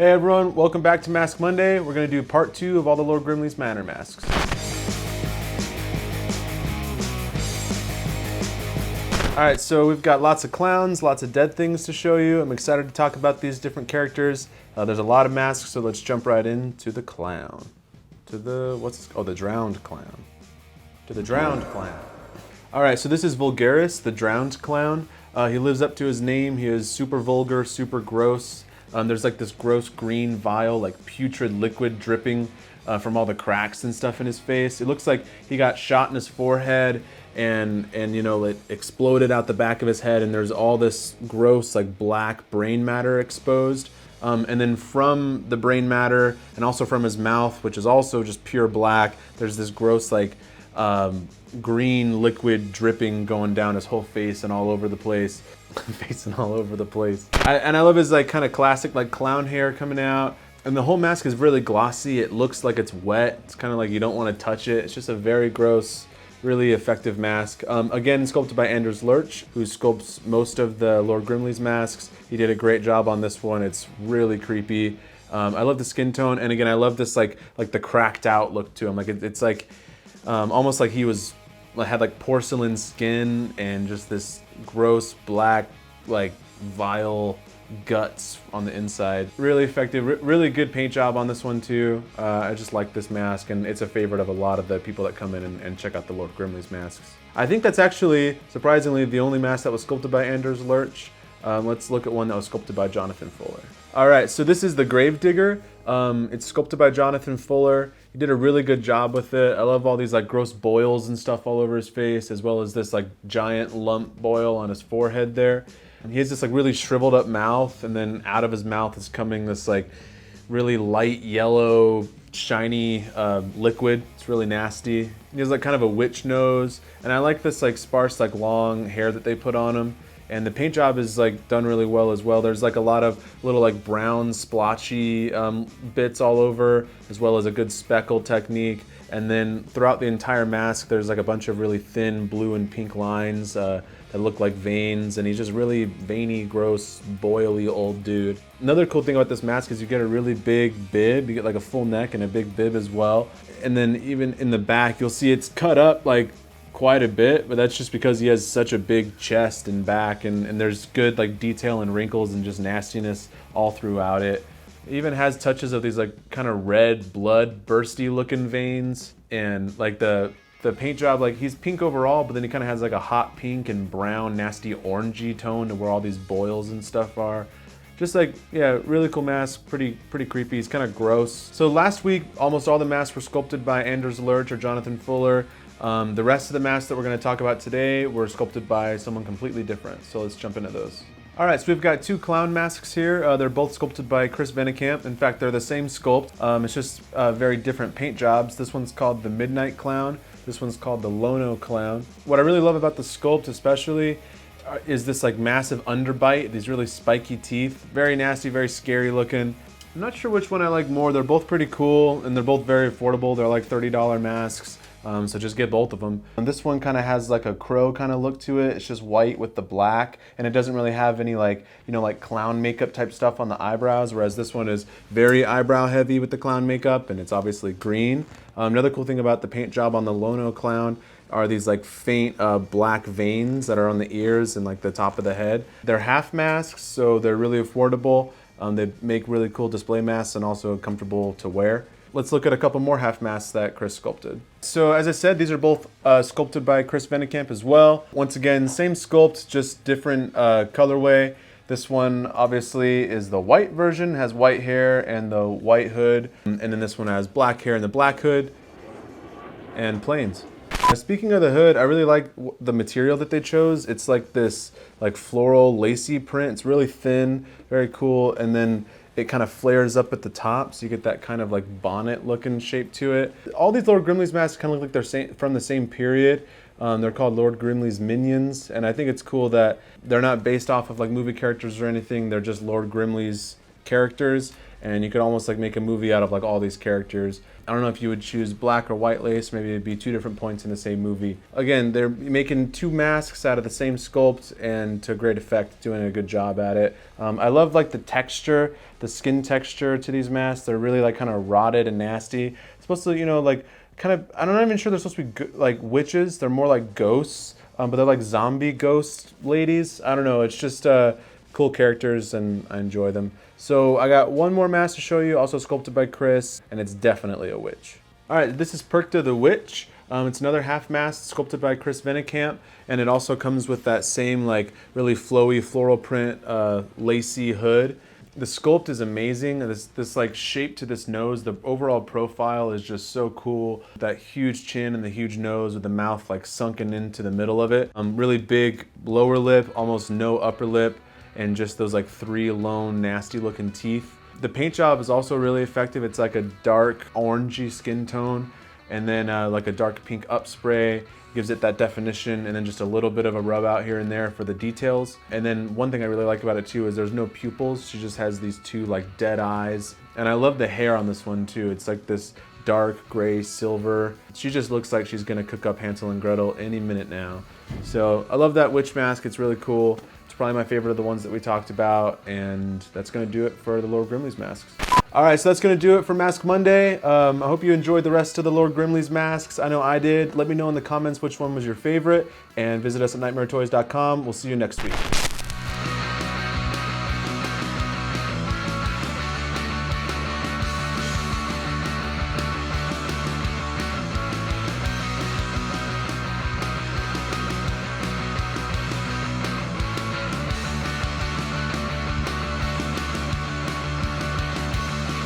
Hey everyone, welcome back to Mask Monday. We're going to do part 2 of all the Lord Grimley's Manor masks. Alright, so we've got lots of clowns, lots of dead things to show you. I'm excited to talk about these different characters. There's a lot of masks, so let's jump right into the clown. To the, the drowned clown. To the drowned clown. Alright, so this is Vulgaris, the drowned clown. He lives up to his name. He is super vulgar, super gross. There's like this gross green vial, like putrid liquid dripping from all the cracks and stuff in his face. It looks like he got shot in his forehead and you know, it exploded out the back of his head, and there's all this gross like black brain matter exposed. And then from the brain matter and also from his mouth, which is also just pure black, there's this gross like green liquid dripping going down his whole face and all over the place. Facing all over the place. And I love his like kind of classic like clown hair coming out. And the whole mask is really glossy. It looks like it's wet. It's kind of like you don't want to touch it. It's just a very gross, really effective mask. Again, sculpted by Anders Lurch, who sculpts most of the Lord Grimley's masks. He did a great job on this one. It's really creepy. I love the skin tone, and again, I love this like the cracked out look to him. Like it's like almost like he had like porcelain skin and just this gross black like vile guts on the inside. Really effective, really good paint job on this one too. I just like this mask, and it's a favorite of a lot of the people that come in and check out the Lord Grimley's masks. I think that's actually, surprisingly, the only mask that was sculpted by Anders Lurch. Let's look at one that was sculpted by Jonathan Fuller. Alright, so this is the Gravedigger. It's sculpted by Jonathan Fuller. He did a really good job with it. I love all these like gross boils and stuff all over his face, as well as this like giant lump boil on his forehead there. And he has this like really shriveled up mouth, and then out of his mouth is coming this like really light yellow, shiny liquid. It's really nasty. He has like kind of a witch nose, and I like this like sparse like long hair that they put on him. And the paint job is like done really well as well. There's like a lot of little like brown splotchy bits all over, as well as a good speckle technique. And then throughout the entire mask, there's like a bunch of really thin blue and pink lines that look like veins. And he's just really veiny, gross, boily old dude. Another cool thing about this mask is you get a really big bib. You get like a full neck and a big bib as well. And then even in the back, you'll see it's cut up like quite a bit, but that's just because he has such a big chest and back, and there's good like detail and wrinkles and just nastiness all throughout it. It even has touches of these like kind of red blood bursty looking veins, and like the paint job, like he's pink overall, but then he kind of has like a hot pink and brown nasty orangey tone to where all these boils and stuff are. Just like, yeah, really cool mask, pretty creepy. He's kind of gross. So last week, almost all the masks were sculpted by Anders Lurch or Jonathan Fuller. The rest of the masks that we're going to talk about today were sculpted by someone completely different. So let's jump into those. All right, so we've got two clown masks here. They're both sculpted by Chris Vennekamp. In fact, they're the same sculpt. It's just very different paint jobs. This one's called the Midnight Clown. This one's called the Lono Clown. What I really love about the sculpt especially is this like massive underbite, these really spiky teeth. Very nasty, very scary looking. I'm not sure which one I like more. They're both pretty cool, and they're both very affordable. They're like $30 masks. So just get both of them. And this one kind of has like a crow kind of look to it. It's just white with the black, and it doesn't really have any like, you know, like clown makeup type stuff on the eyebrows, whereas this one is very eyebrow heavy with the clown makeup, and it's obviously green. Another cool thing about the paint job on the Lono Clown are these like faint black veins that are on the ears and like the top of the head. They're half masks, so they're really affordable. They make really cool display masks and also comfortable to wear. Let's look at a couple more half masks that Chris sculpted. So as I said, these are both sculpted by Chris Vennekamp as well. Once again, same sculpt, just different colorway. This one obviously is the white version, has white hair and the white hood. And then this one has black hair and the black hood and plains. Speaking of the hood, I really like the material that they chose. It's like this like floral lacy print. It's really thin, very cool. And then it kind of flares up at the top, so you get that kind of like bonnet looking shape to it. All these Lord Grimley's masks kind of look like they're from the same period. They're called Lord Grimley's Minions, and I think it's cool that they're not based off of like movie characters or anything. They're just Lord Grimley's characters, and you could almost like make a movie out of like all these characters. I don't know if you would choose black or white lace, maybe it'd be 2 different points in the same movie. Again, they're making 2 masks out of the same sculpt and to great effect, doing a good job at it. I love like the texture, the skin texture to these masks. They're really like kind of rotted and nasty. It's supposed to, you know, like kind of, I'm not even sure they're supposed to be like witches. They're more like ghosts, but they're like zombie ghost ladies. I don't know, it's just cool characters and I enjoy them. So I got one more mask to show you, also sculpted by Chris, and it's definitely a witch. All right, this is Perkta the Witch. It's another half mask sculpted by Chris Venekamp, and it also comes with that same like really flowy floral print lacy hood. The sculpt is amazing. This like shape to this nose, the overall profile is just so cool. That huge chin and the huge nose with the mouth like sunken into the middle of it. Really big lower lip, almost no upper lip, and just those like 3 lone nasty looking teeth. The paint job is also really effective. It's like a dark orangey skin tone, and then like a dark pink upspray gives it that definition, and then just a little bit of a rub out here and there for the details. And then one thing I really like about it too is there's no pupils. She just has these 2 like dead eyes. And I love the hair on this one too. It's like this dark gray silver. She just looks like she's gonna cook up Hansel and Gretel any minute now. So I love that witch mask. It's really cool. It's probably my favorite of the ones that we talked about, and that's gonna do it for the Lord Grimley's masks. All right, so that's gonna do it for Mask Monday. I hope you enjoyed the rest of the Lord Grimley's masks. I know I did. Let me know in the comments which one was your favorite, and visit us at nightmaretoys.com. We'll see you next week.